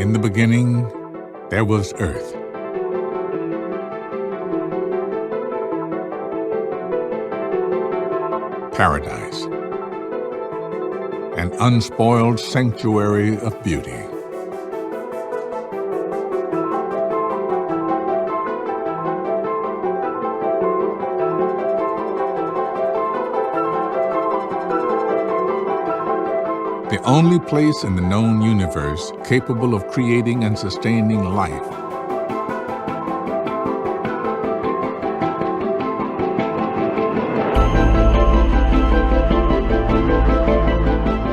In the beginning, there was earth. Paradise. An unspoiled sanctuary of beauty. The only place in the known universe capable of creating and sustaining life.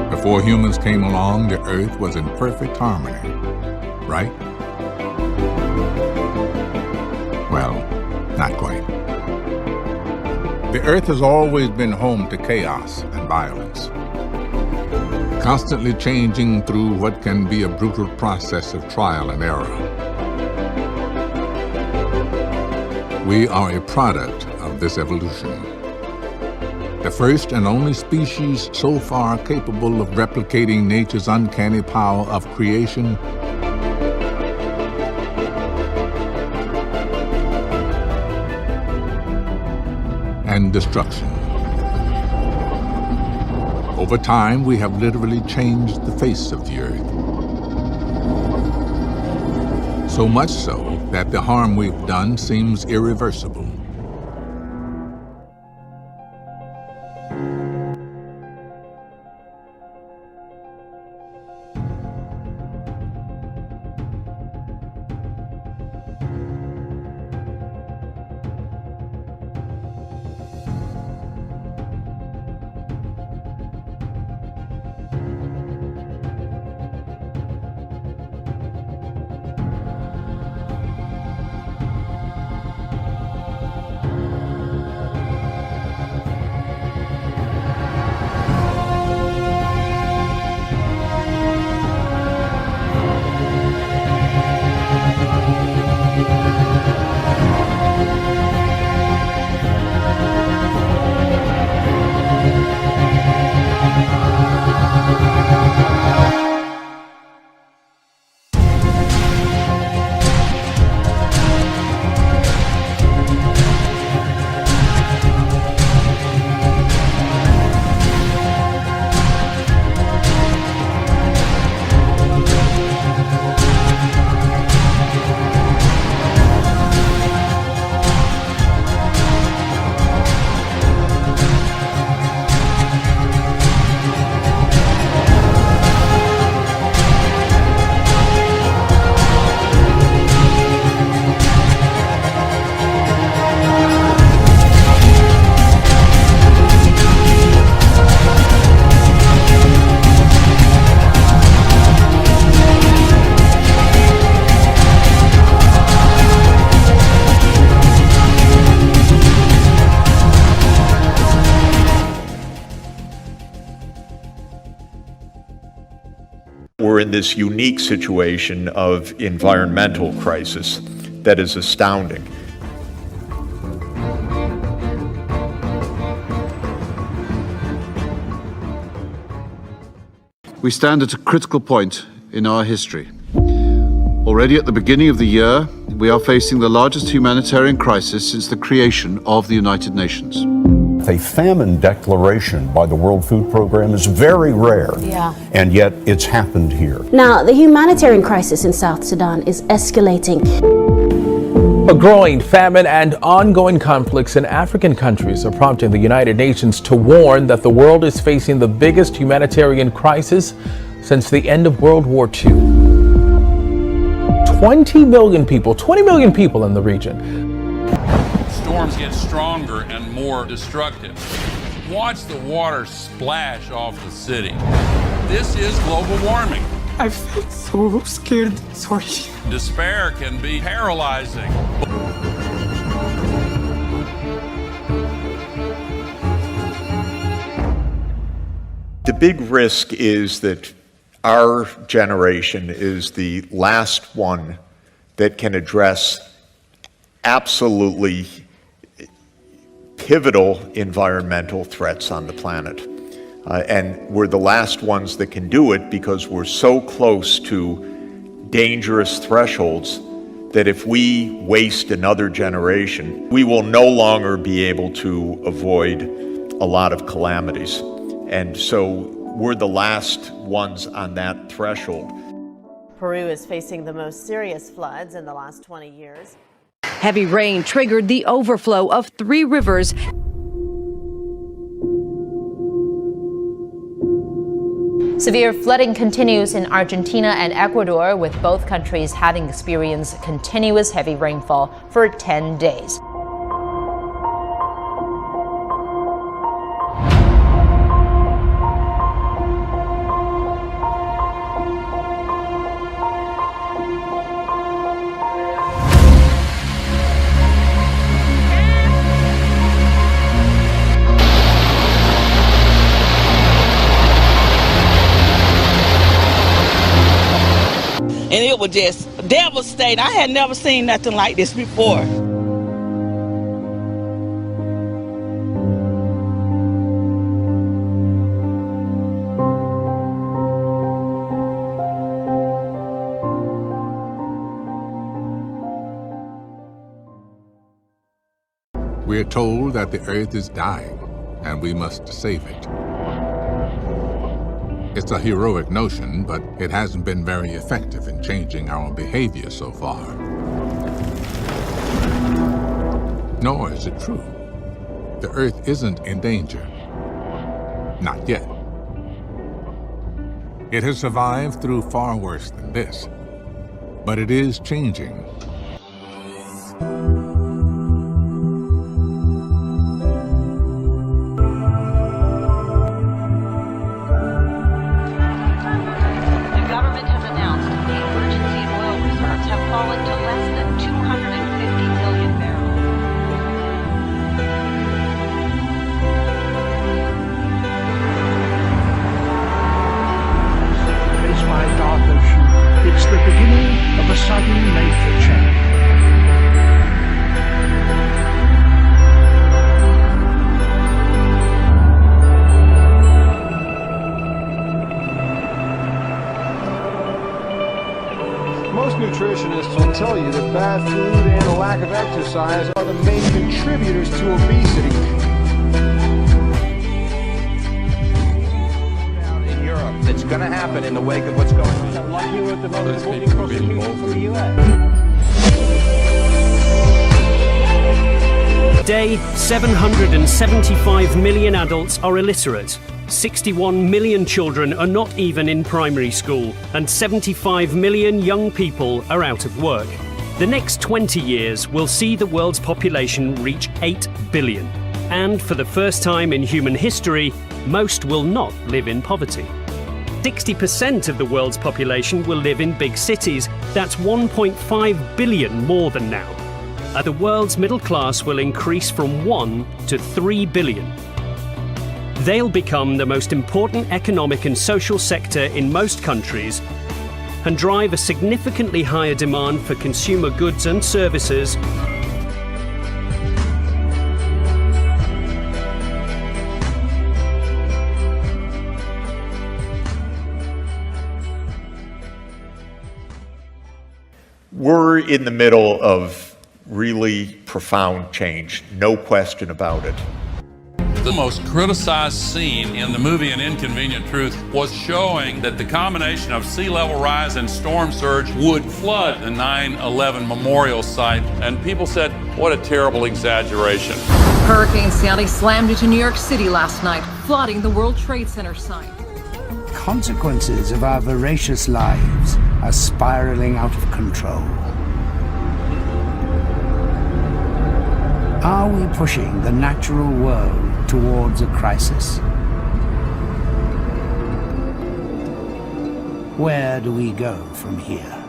Before humans came along, the earth was in perfect harmony, right? Well, not quite. The earth has always been home to chaos and violence, constantly changing through what can be a brutal process of trial and error. We are a product of this evolution. The first and only species so far capable of replicating nature's uncanny power of creation and destruction. Over time, we have literally changed the face of the earth. So much so that the harm we've done seems irreversible. We're in this unique situation of environmental crisis that is astounding. We stand at a critical point in our history. Already at the beginning of the year, we are facing the largest humanitarian crisis since the creation of the United Nations. A famine declaration by the World Food Program is very rare, and yet it's happened here. Now, the humanitarian crisis in South Sudan is escalating. A growing famine and ongoing conflicts in African countries are prompting the United Nations to warn that the world is facing the biggest humanitarian crisis since the end of World War II. 20 million people in the region. Storms get stronger and more destructive. Watch the water splash off the city. This is global warming. I feel so scared, sorry. Despair can be paralyzing. The big risk is that our generation is the last one that can address absolutely pivotal environmental threats on the planet. And we're the last ones that can do it because we're so close to dangerous thresholds that if we waste another generation, we will no longer be able to avoid a lot of calamities. And so we're the last ones on that threshold. Peru is facing the most serious floods in the last 20 years. Heavy rain triggered the overflow of 3 rivers. Severe flooding continues in Argentina and Ecuador, with both countries having experienced continuous heavy rainfall for 10 days. And it was just devastating. I had never seen nothing like this before. We are told that the earth is dying and we must save it. It's a heroic notion, but it hasn't been very effective in changing our behavior so far. Nor is it true. The Earth isn't in danger. Not yet. It has survived through far worse than this, but it is changing. It's the beginning of a sudden nature change. Most nutritionists will tell you that bad food and a lack of exercise are the main contributors to obesity. That's going to happen in the wake of what's going on. Today, 775 million adults are illiterate. 61 million children are not even in primary school, and 75 million young people are out of work. The next 20 years will see the world's population reach 8 billion. And for the first time in human history, most will not live in poverty. 60% of the world's population will live in big cities. That's 1.5 billion more than now. The world's middle class will increase from 1 to 3 billion. They'll become the most important economic and social sector in most countries and drive a significantly higher demand for consumer goods and services. We're in the middle of really profound change, no question about it. The most criticized scene in the movie An Inconvenient Truth was showing that the combination of sea level rise and storm surge would flood the 9/11 memorial site, and people said, what a terrible exaggeration. Hurricane Sandy slammed into New York City last night, flooding the World Trade Center site. Consequences of our voracious lives are spiraling out of control. Are we pushing the natural world towards a crisis? Where do we go from here?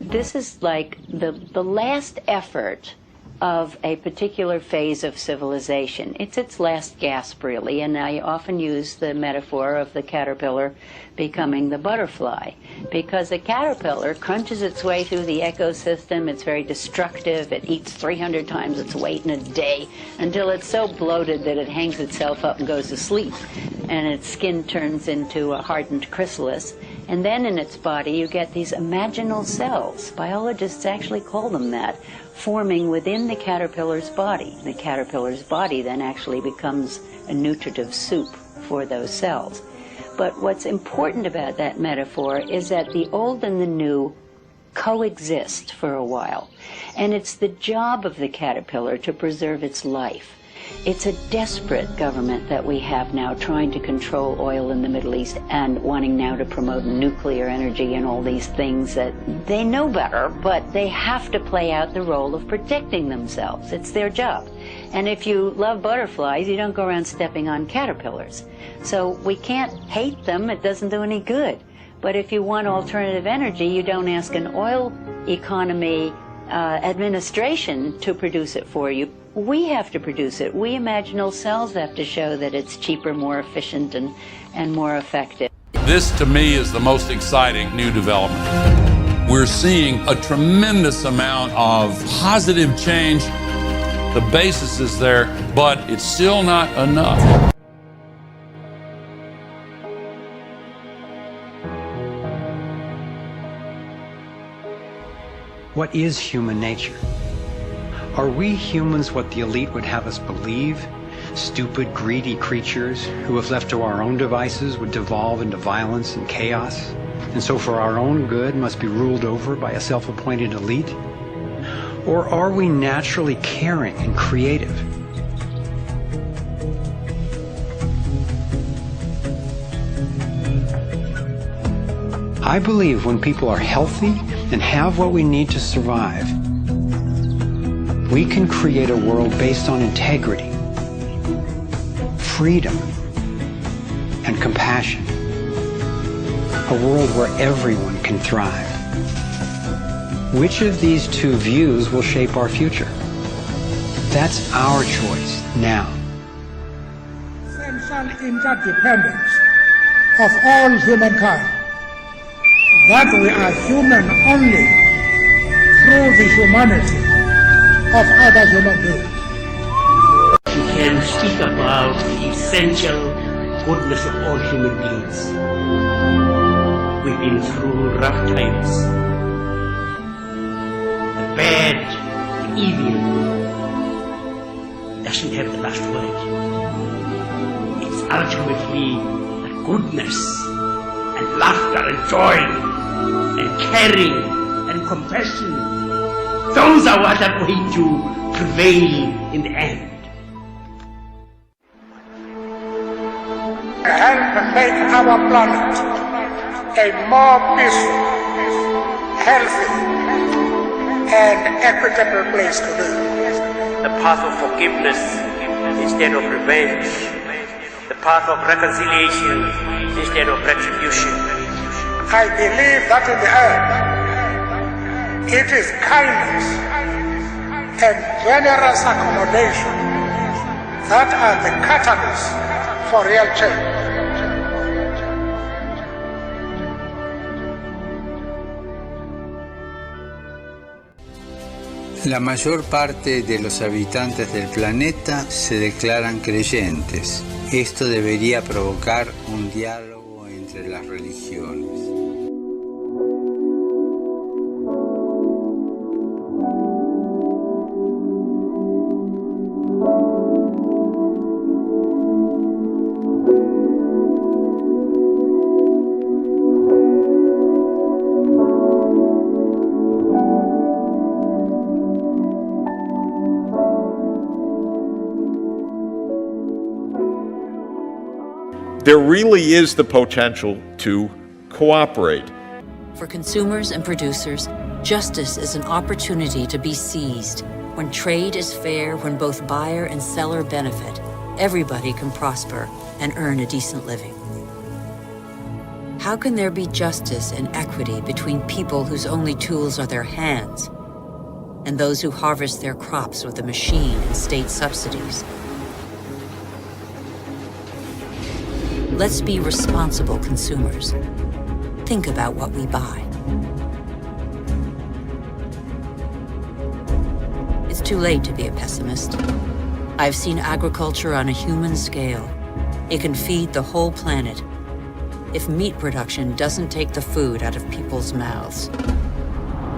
This is like the last effort of a particular phase of civilization. It's its last gasp, really, and I often use the metaphor of the caterpillar becoming the butterfly, because the caterpillar crunches its way through the ecosystem. It's very destructive. It eats 300 times its weight in a day until it's so bloated that it hangs itself up and goes to sleep. and its skin turns into a hardened chrysalis. And then in its body you get these imaginal cells, biologists actually call them that, forming within the caterpillar's body. The caterpillar's body then actually becomes a nutritive soup for those cells. But what's important about that metaphor is that the old and the new coexist for a while. And it's the job of the caterpillar to preserve its life. It's a desperate government that we have now trying to control oil in the Middle East and wanting now to promote nuclear energy and all these things that they know better, but they have to play out the role of protecting themselves. It's their job. And if you love butterflies, you don't go around stepping on caterpillars. So we can't hate them, it doesn't do any good. But if you want alternative energy, you don't ask an oil economy administration to produce it for you. We have to produce it. We imaginal cells have to show that it's cheaper, more efficient, and more effective. This, to me, is the most exciting new development. We're seeing a tremendous amount of positive change. The basis is there, but it's still not enough. What is human nature? Are we humans what the elite would have us believe? Stupid, greedy creatures who, if left to our own devices, would devolve into violence and chaos, and so for our own good must be ruled over by a self-appointed elite? Or are we naturally caring and creative? I believe when people are healthy and have what we need to survive, we can create a world based on integrity, freedom, and compassion. A world where everyone can thrive. Which of these two views will shape our future? That's our choice now. Essential interdependence of all humankind. That we are human only through the humanity of other human beings. We can speak about the essential goodness of all human beings. We've been through rough times. The bad, the evil, doesn't have the last word. It's ultimately the goodness and laughter and joy and caring and compassion. Those are what are going to prevail in the end. Help make our planet a more peaceful, healthy, and equitable place to live. The path of forgiveness instead of revenge. The path of reconciliation instead of retribution. I believe that in the end, it is kindness and generous accommodation that are the catalyst for real change. La mayor parte de los habitantes del planeta se declaran creyentes. Esto debería provocar un diálogo entre las religiones. There really is the potential to cooperate. For consumers and producers, justice is an opportunity to be seized. When trade is fair, when both buyer and seller benefit, everybody can prosper and earn a decent living. How can there be justice and equity between people whose only tools are their hands and those who harvest their crops with a machine and state subsidies? Let's be responsible consumers. Think about what we buy. It's too late to be a pessimist. I've seen agriculture on a human scale. it can feed the whole planet. If meat production doesn't take the food out of people's mouths.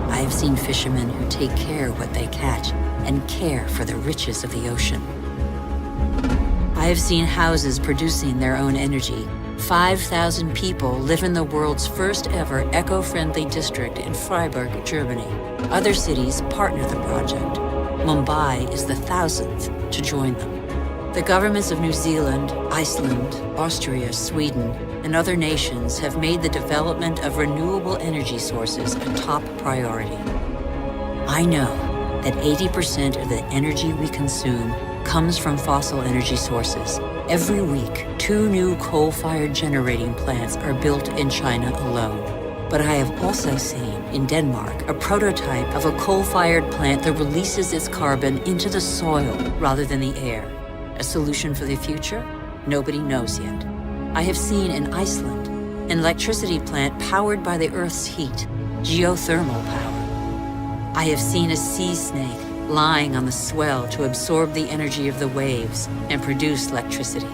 I have seen fishermen who take care of what they catch and care for the riches of the ocean. I have seen houses producing their own energy. 5,000 people live in the world's first ever eco-friendly district in Freiburg, Germany. Other cities partner the project. Mumbai is the 1,000th to join them. The governments of New Zealand, Iceland, Austria, Sweden, and other nations have made the development of renewable energy sources a top priority. I know that 80% of the energy we consume comes from fossil energy sources. Every week, 2 new coal-fired generating plants are built in China alone. But I have also seen, in Denmark, a prototype of a coal-fired plant that releases its carbon into the soil rather than the air. A solution for the future? Nobody knows yet. I have seen in Iceland an electricity plant powered by the Earth's heat, geothermal power. I have seen a sea snake lying on the swell to absorb the energy of the waves and produce electricity.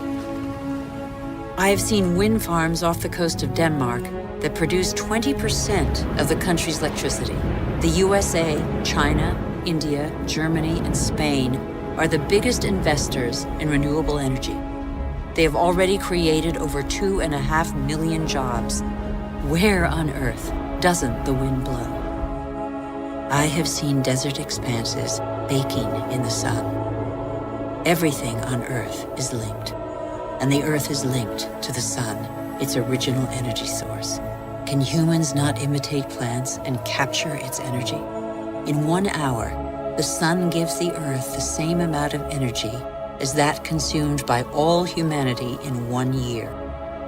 I have seen wind farms off the coast of Denmark that produce 20% of the country's electricity. The USA, China, India, Germany, and Spain are the biggest investors in renewable energy. They have already created over 2.5 million jobs. Where on earth doesn't the wind blow? I have seen desert expanses baking in the sun. Everything on Earth is linked, and the Earth is linked to the sun, its original energy source. Can humans not imitate plants and capture its energy? In 1 hour, the sun gives the Earth the same amount of energy as that consumed by all humanity in 1 year.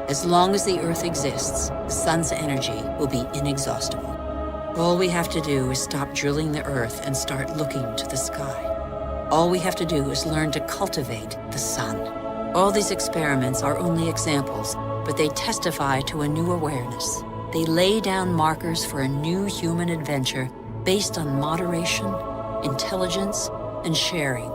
As long as the Earth exists, the sun's energy will be inexhaustible. All we have to do is stop drilling the Earth and start looking to the sky. All we have to do is learn to cultivate the sun. All these experiments are only examples, but they testify to a new awareness. They lay down markers for a new human adventure based on moderation, intelligence, and sharing.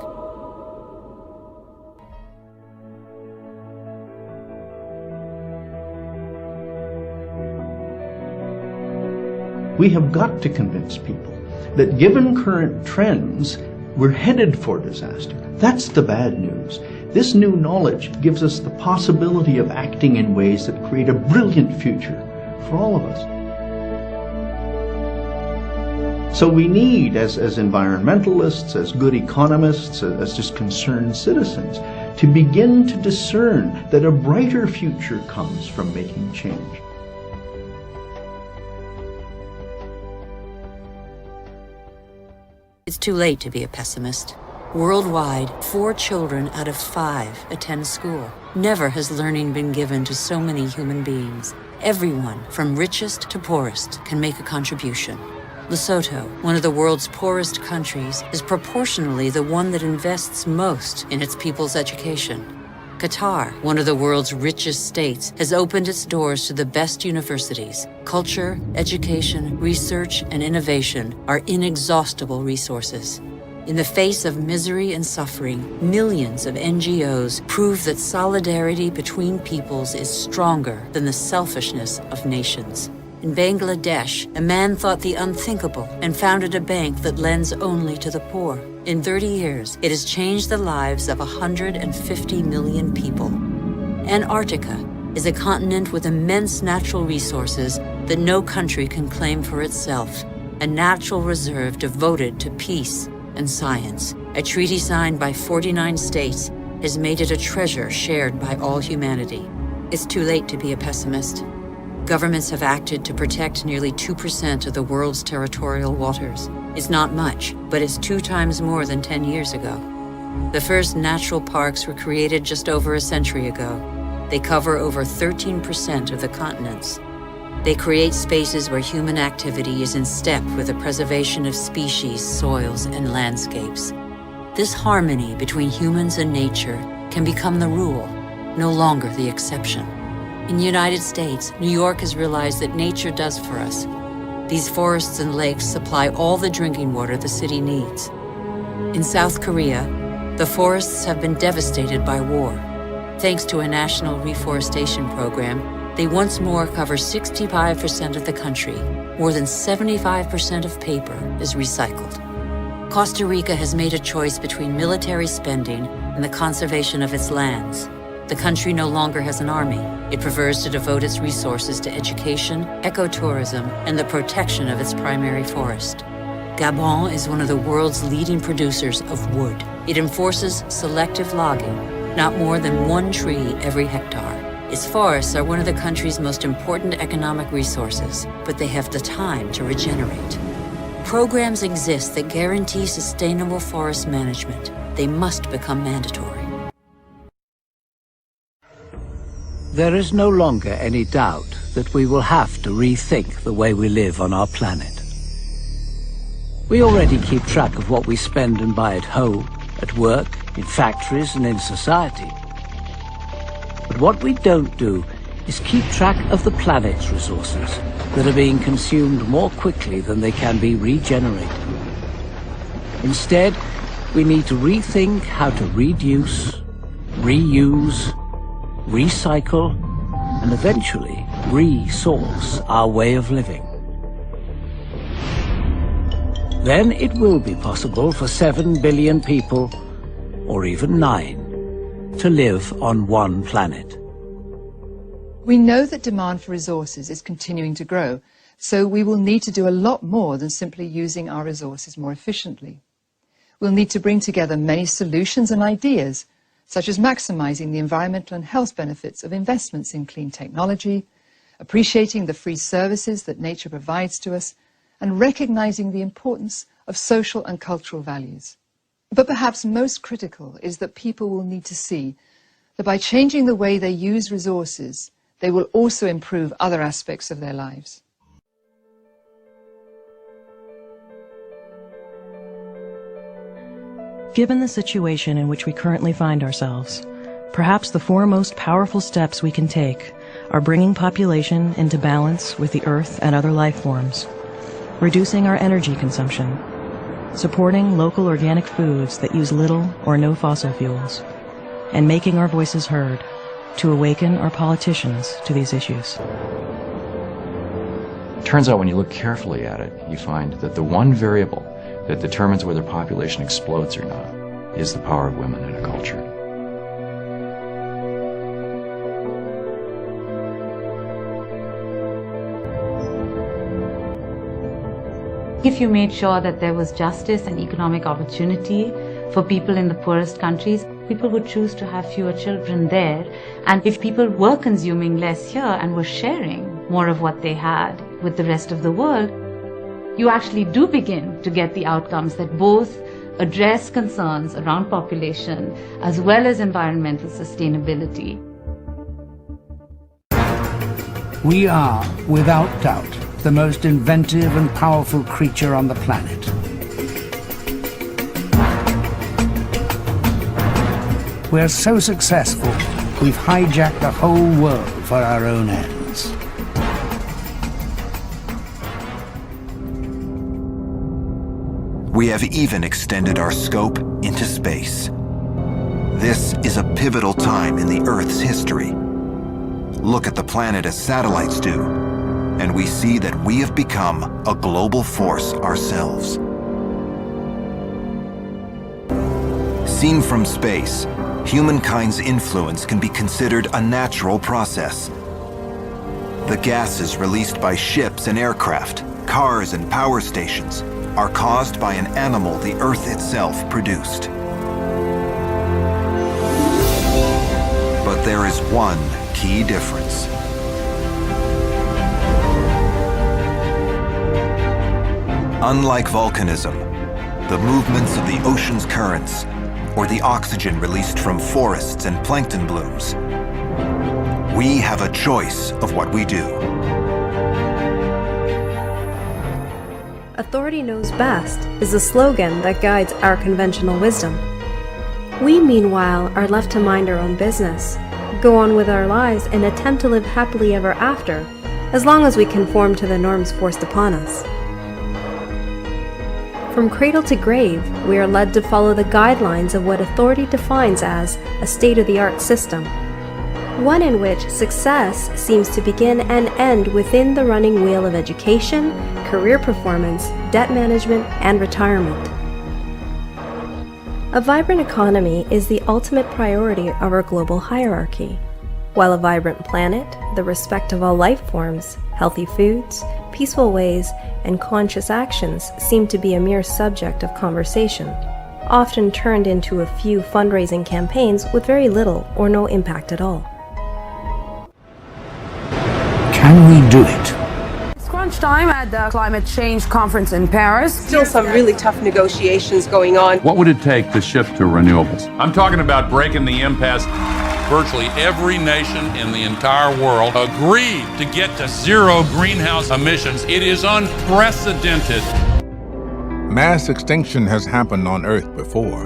We have got to convince people that given current trends, we're headed for disaster. That's the bad news. This new knowledge gives us the possibility of acting in ways that create a brilliant future for all of us. So we need, as environmentalists, as good economists, as just concerned citizens, to begin to discern that a brighter future comes from making change. It's too late to be a pessimist. Worldwide, 4 children out of 5 attend school. Never has learning been given to so many human beings. Everyone, from richest to poorest, can make a contribution. Lesotho, one of the world's poorest countries, is proportionally the one that invests most in its people's education. Qatar, one of the world's richest states, has opened its doors to the best universities. Culture, education, research, and innovation are inexhaustible resources. In the face of misery and suffering, millions of NGOs prove that solidarity between peoples is stronger than the selfishness of nations. In Bangladesh, a man thought the unthinkable and founded a bank that lends only to the poor. In 30 years, it has changed the lives of 150 million people. Antarctica is a continent with immense natural resources that no country can claim for itself, a natural reserve devoted to peace and science. A treaty signed by 49 states has made it a treasure shared by all humanity. It's too late to be a pessimist. Governments have acted to protect nearly 2% of the world's territorial waters. It's not much, but it's 2 times more than 10 years ago. The first natural parks were created just over a century ago. They cover over 13% of the continents. They create spaces where human activity is in step with the preservation of species, soils, and landscapes. This harmony between humans and nature can become the rule, no longer the exception. In the United States, New York has realized that nature does for us. These forests and lakes supply all the drinking water the city needs. In South Korea, the forests have been devastated by war. Thanks to a national reforestation program, they once more cover 65% of the country. More than 75% of paper is recycled. Costa Rica has made a choice between military spending and the conservation of its lands. The country no longer has an army. It prefers to devote its resources to education, ecotourism, and the protection of its primary forest. Gabon is one of the world's leading producers of wood. It enforces selective logging, not more than 1 tree every hectare. Its forests are one of the country's most important economic resources, but they have the time to regenerate. Programs exist that guarantee sustainable forest management. They must become mandatory. There is no longer any doubt that we will have to rethink the way we live on our planet. We already keep track of what we spend and buy at home, at work, in factories and in society. But what we don't do is keep track of the planet's resources that are being consumed more quickly than they can be regenerated. Instead, we need to rethink how to reduce, reuse, recycle, and eventually resource our way of living. Then it will be possible for 7 billion people, or even 9, to live on one planet. We know that demand for resources is continuing to grow, so we will need to do a lot more than simply using our resources more efficiently. We'll need to bring together many solutions and ideas, such as maximizing the environmental and health benefits of investments in clean technology, appreciating the free services that nature provides to us, and recognizing the importance of social and cultural values. But perhaps most critical is that people will need to see that by changing the way they use resources, they will also improve other aspects of their lives. Given the situation in which we currently find ourselves, perhaps the 4 most powerful steps we can take are bringing population into balance with the earth and other life forms, reducing our energy consumption, supporting local organic foods that use little or no fossil fuels, and making our voices heard to awaken our politicians to these issues. It turns out when you look carefully at it, you find that the one variable that determines whether population explodes or not is the power of women in a culture. If you made sure that there was justice and economic opportunity for people in the poorest countries, people would choose to have fewer children there. And if people were consuming less here and were sharing more of what they had with the rest of the world, you actually do begin to get the outcomes that both address concerns around population as well as environmental sustainability. We are, without doubt, the most inventive and powerful creature on the planet. We're so successful, we've hijacked the whole world for our own ends. We have even extended our scope into space. This is a pivotal time in the Earth's history. Look at the planet as satellites do, and we see that we have become a global force ourselves. Seen from space, humankind's influence can be considered a natural process. The gases released by ships and aircraft, cars and power stations are caused by an animal the Earth itself produced. But there is one key difference. Unlike volcanism, the movements of the ocean's currents, or the oxygen released from forests and plankton blooms, we have a choice of what we do. Authority knows best is the slogan that guides our conventional wisdom. We, meanwhile, are left to mind our own business, go on with our lives, and attempt to live happily ever after, as long as we conform to the norms forced upon us. From cradle to grave, we are led to follow the guidelines of what authority defines as a state-of-the-art system, one in which success seems to begin and end within the running wheel of education, career performance, debt management, and retirement. A vibrant economy is the ultimate priority of our global hierarchy, while a vibrant planet, the respect of all life forms, healthy foods, peaceful ways, and conscious actions seem to be a mere subject of conversation, often turned into a few fundraising campaigns with very little or no impact at all. Can we do it? It's crunch time at the climate change conference in Paris. Still some really tough negotiations going on. What would it take to shift to renewables? I'm talking about breaking the impasse. Virtually every nation in the entire world agreed to get to zero greenhouse emissions. It is unprecedented. Mass extinction has happened on Earth before,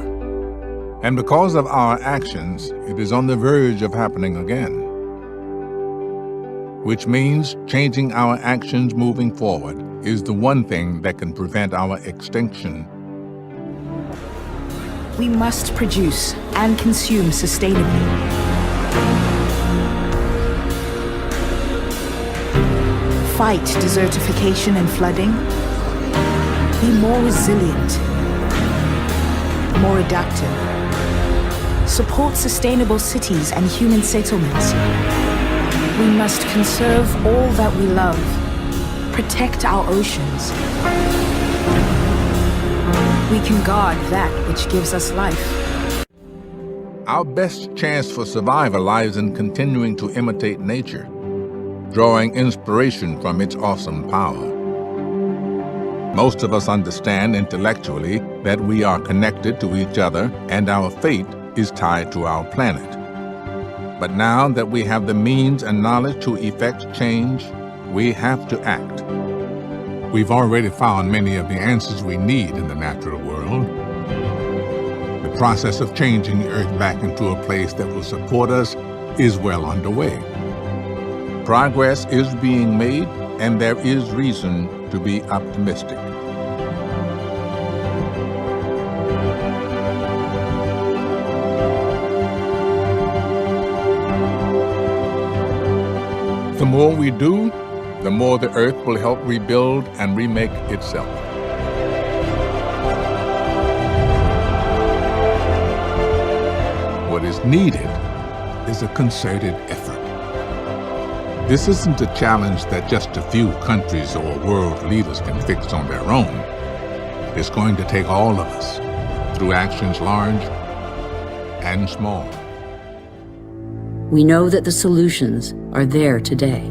and because of our actions, it is on the verge of happening again. Which means changing our actions moving forward is the one thing that can prevent our extinction. We must produce and consume sustainably. Fight desertification and flooding. Be more resilient, more adaptive. Support sustainable cities and human settlements. We must conserve all that we love. Protect our oceans. We can guard that which gives us life. Our best chance for survival lies in continuing to imitate nature, drawing inspiration from its awesome power. Most of us understand intellectually that we are connected to each other and our fate is tied to our planet. But now that we have the means and knowledge to effect change, we have to act. We've already found many of the answers we need in the natural world. The process of changing the Earth back into a place that will support us is well underway. Progress is being made, and there is reason to be optimistic. The more we do, the more the Earth will help rebuild and remake itself. What is needed is a concerted effort. This isn't a challenge that just a few countries or world leaders can fix on their own. It's going to take all of us, through actions large and small. We know that the solutions are there today.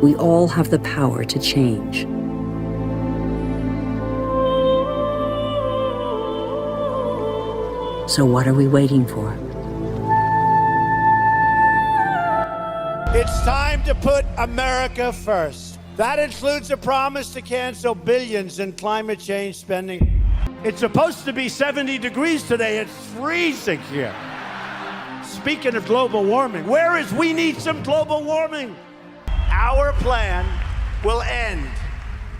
We all have the power to change. So what are we waiting for? It's time to put America first. That includes a promise to cancel billions in climate change spending. It's supposed to be 70 degrees today. It's freezing here. Speaking of global warming, we need some global warming. Our plan will end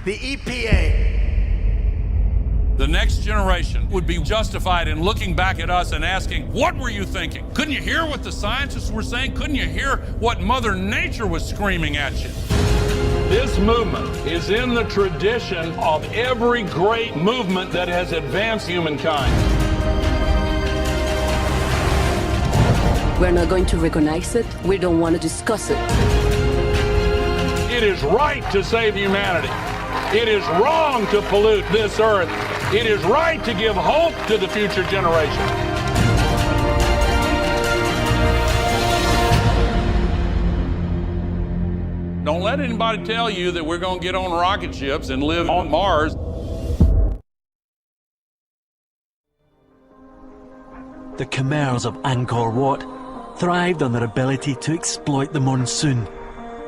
the EPA. The next generation would be justified in looking back at us and asking, what were you thinking? Couldn't you hear what the scientists were saying? Couldn't you hear what Mother Nature was screaming at you? This movement is in the tradition of every great movement that has advanced humankind. We're not going to recognize it. We don't want to discuss it. It is right to save humanity. It is wrong to pollute this earth. It is right to give hope to the future generation. Don't let anybody tell you that we're going to get on rocket ships and live on Mars. The Khmers of Angkor Wat thrived on their ability to exploit the monsoon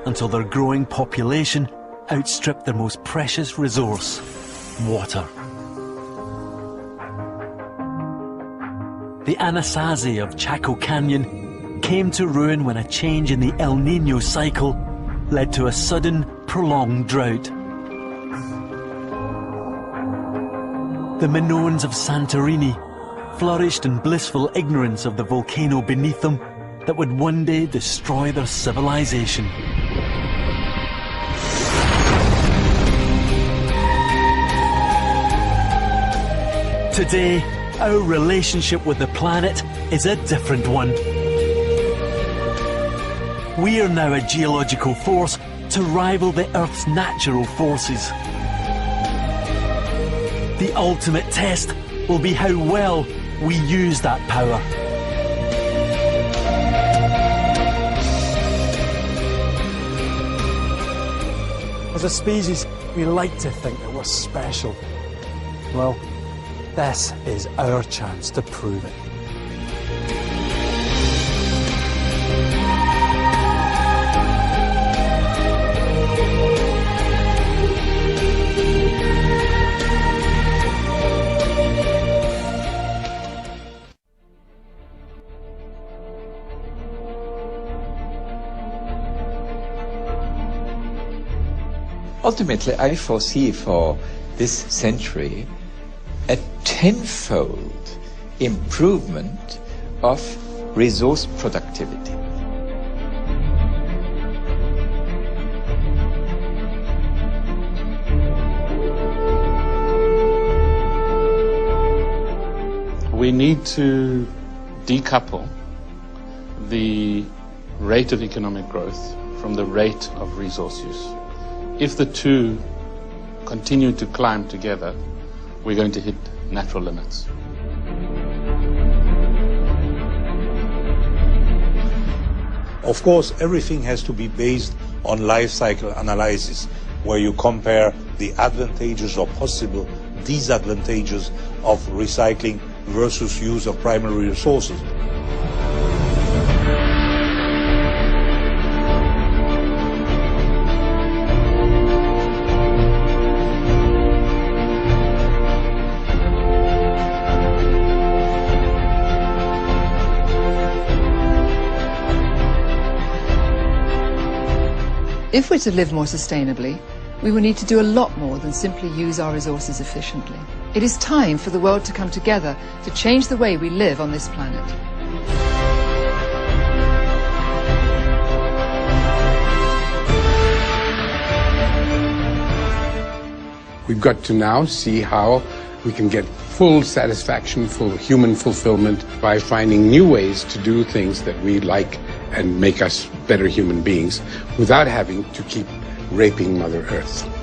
until their growing population outstripped their most precious resource, water. The Anasazi of Chaco Canyon came to ruin when a change in the El Niño cycle led to a sudden, prolonged drought. The Minoans of Santorini flourished in blissful ignorance of the volcano beneath them that would one day destroy their civilization. Today, our relationship with the planet is a different one. We are now a geological force to rival the Earth's natural forces. The ultimate test will be how well we use that power. As a species, we like to think that we're special. Well, this is our chance to prove it. Ultimately, I foresee for this century a tenfold improvement of resource productivity. We need to decouple the rate of economic growth from the rate of resource use. If the two continue to climb together, we're going to hit natural limits. Of course, everything has to be based on life cycle analysis, where you compare the advantages or possible disadvantages of recycling versus use of primary resources. If we're to live more sustainably, we will need to do a lot more than simply use our resources efficiently. It is time for the world to come together to change the way we live on this planet. We've got to now see how we can get full satisfaction, full human fulfillment by finding new ways to do things that we like and make us better human beings without having to keep raping Mother Earth.